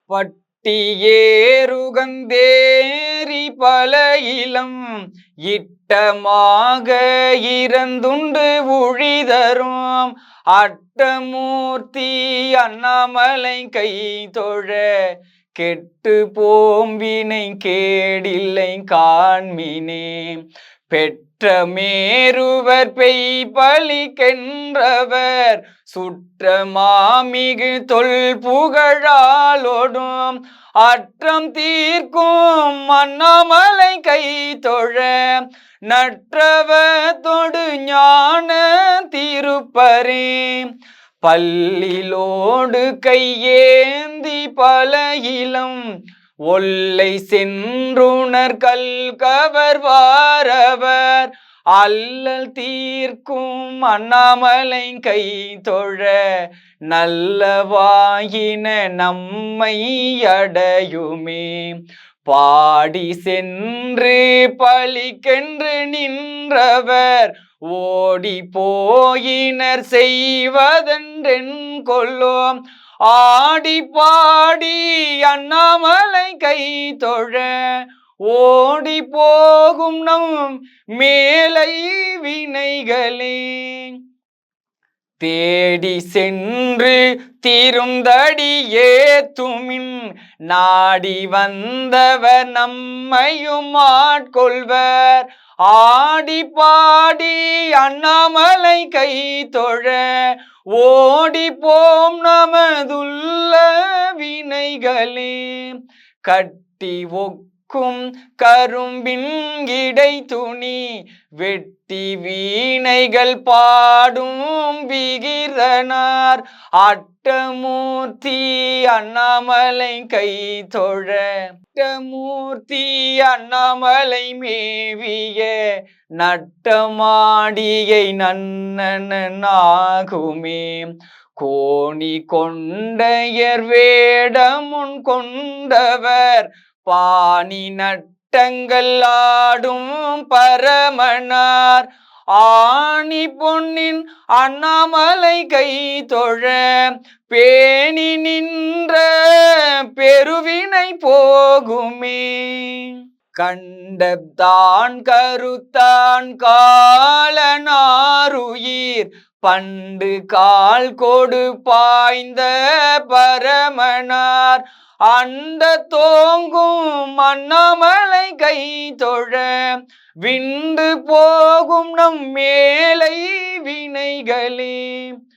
பட்டியேறுகந்தேறி பல இளம் இட்டமாக இறந்துண்டு உழிதரும் அட்டமூர்த்தி அண்ணாமலை கை தொழ கெட்டு போம்பினை கேடில்லை காண்மினே. பெற்ற மேருவர் பெய் பலிக்கென்றவர் சுற்ற மாமிகு தொல் புகழாலோடும் அற்றம் தீர்க்கும் அண்ணாமலை கை தொழ நற்றவத்தொடு ஞான திருப்பரே. பல்லிலோடு கையேந்தி பல இளம் ஒல்லை சென்றுணர் கல்கவர் வாரவர் அல்லல் தீர்க்கும் அண்ணாமலை கை தொழ நல்லவாயின நம்மை அடையுமே. பாடி சென்று பலிக்கென்று நின்றவர் ஓடி போயினர் செய்வதென்றென் கொல்லோம் ஆடி பாடி அண்ணாமலை கை தொழ ஓடி போகும் நம் மேலை வினைகளே. தேடி சென்று திருந்தடி ஏத்துமின் நாடி வந்தவர் நம்மையும் ஆட்கொள்வர் ஆடி பாடி அண்ணாமலை கை தொழ ஓடி போம் நமதுள்ள வினைகளே. கட்டி ஒக்கும் கரும்பின் இடை துணி வெட்டி வீணைகள் பாடும் விகிர்தனார் அட்டமூர்த்தி அண்ணாமலை கை தொழ அட்டமூர்த்தி அண்ணாமலை மேவிய நட்டமாடியை நன்னனாகுமே. கோணி கொண்டையர் வேடமுன் கொண்டவர் பாணி நட்டங்கள் ஆடும் பரமனார் ஆணி பொன்னின் அண்ணாமலை கை தொழ பேணி நின்ற பெருவினை போகுமே. கண்டத்தான் கருத்தான் காலனாருயிர் பண்டு கால் கொடு பாய்ந்த பரமனார் அண்ட தோங்கும் அண்ணாமலை கை தொழ விண்டு போகும் நம் மேலை வினைகளே.